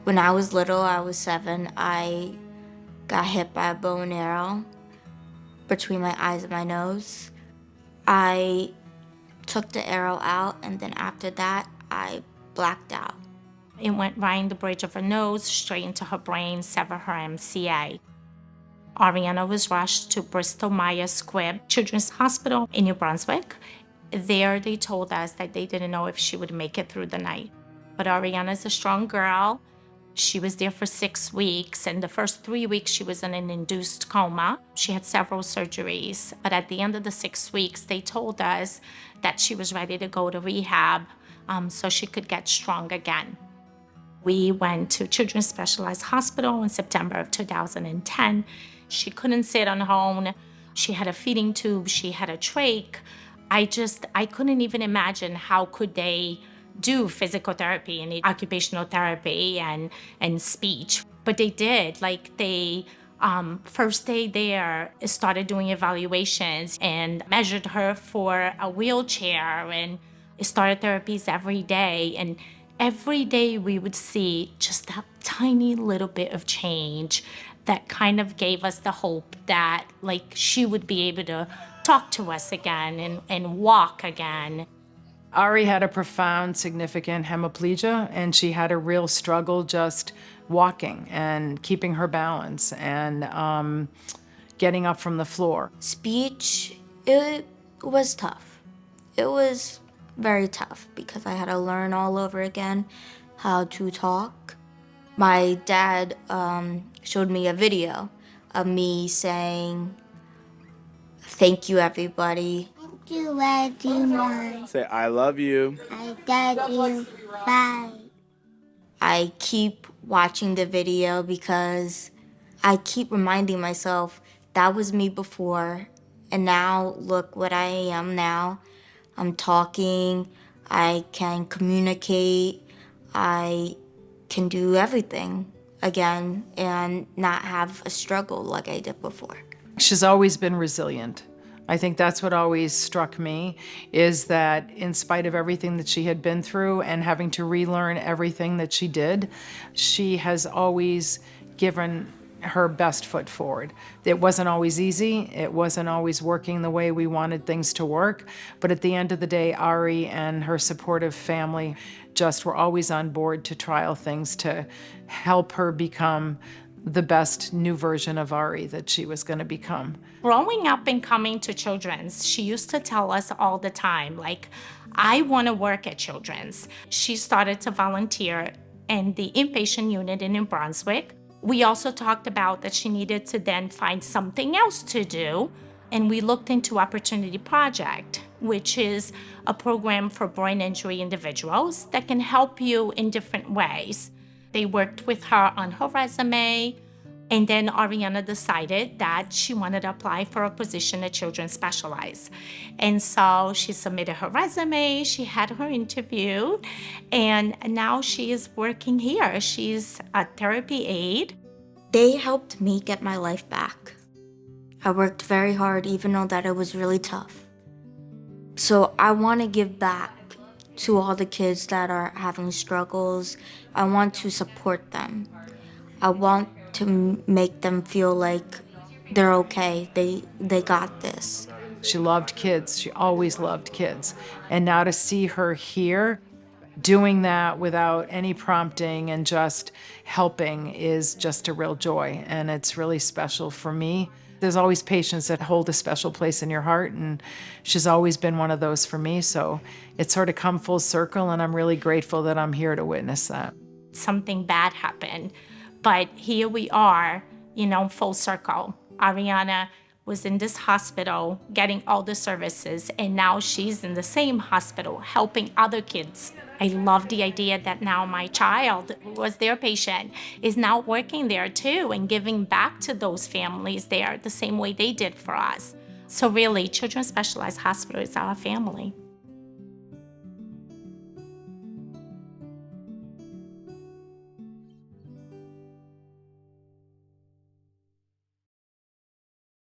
When I was little, I was 7, I got hit by a bow and arrow between my eyes and my nose. I took the arrow out, and then after that, I blacked out. It went right in the bridge of her nose, straight into her brain, severed her MCA. Ariana was rushed to Bristol Myers Squibb Children's Hospital in New Brunswick. There, they told us that they didn't know if she would make it through the night. But Ariana's a strong girl. She was there for 6 weeks, and the first 3 weeks she was in an induced coma. She had several surgeries, but at the end of the 6 weeks, they told us that she was ready to go to rehab so she could get strong again. We went to Children's Specialized Hospital in September of 2010. She couldn't sit on her own. She had a feeding tube. She had a trach. I couldn't even imagine how could they do physical therapy and occupational therapy and speech. But they did. Like they, first day there, started doing evaluations and measured her for a wheelchair and started therapies every day. And every day we would see just that tiny little bit of change that kind of gave us the hope that like she would be able to talk to us again and walk again. Ari had a profound, significant hemiplegia, and she had a real struggle just walking and keeping her balance and getting up from the floor. Speech, it was tough. It was very tough because I had to learn all over again how to talk. My dad showed me a video of me saying, "Thank you, everybody." Thank you very much. Say, I love you. I love you. Bye. I keep watching the video because I keep reminding myself that was me before, and now look what I am now. I'm talking, I can communicate, I can do everything again and not have a struggle like I did before. She's always been resilient. I think that's what always struck me, is that in spite of everything that she had been through and having to relearn everything that she did, she has always given her best foot forward. It wasn't always easy. It wasn't always working the way we wanted things to work. But at the end of the day, Ari and her supportive family just were always on board to trial things to help her become the best new version of Ari that she was going to become. Growing up and coming to Children's, she used to tell us all the time, like, I want to work at Children's. She started to volunteer in the inpatient unit in New Brunswick. We also talked about that she needed to then find something else to do, and we looked into Opportunity Project, which is a program for brain injury individuals that can help you in different ways. They worked with her on her resume, and then Ariana decided that she wanted to apply for a position at Children's Specialized. And so she submitted her resume, she had her interview, and now she is working here. She's a therapy aide. They helped me get my life back. I worked very hard even though that it was really tough. So I want to give back to all the kids that are having struggles. I want to support them. I want to make them feel like they're okay. They got this. She loved kids. She always loved kids. And now to see her here doing that without any prompting and just helping is just a real joy. And it's really special for me. There's always patients that hold a special place in your heart, and she's always been one of those for me. So it's sort of come full circle, and I'm really grateful that I'm here to witness that. Something bad happened, but here we are, full circle. Ariana was in this hospital getting all the services, and now she's in the same hospital helping other kids. I love the idea that now my child, who was their patient, is now working there too and giving back to those families there the same way they did for us. So really, Children's Specialized Hospital is our family.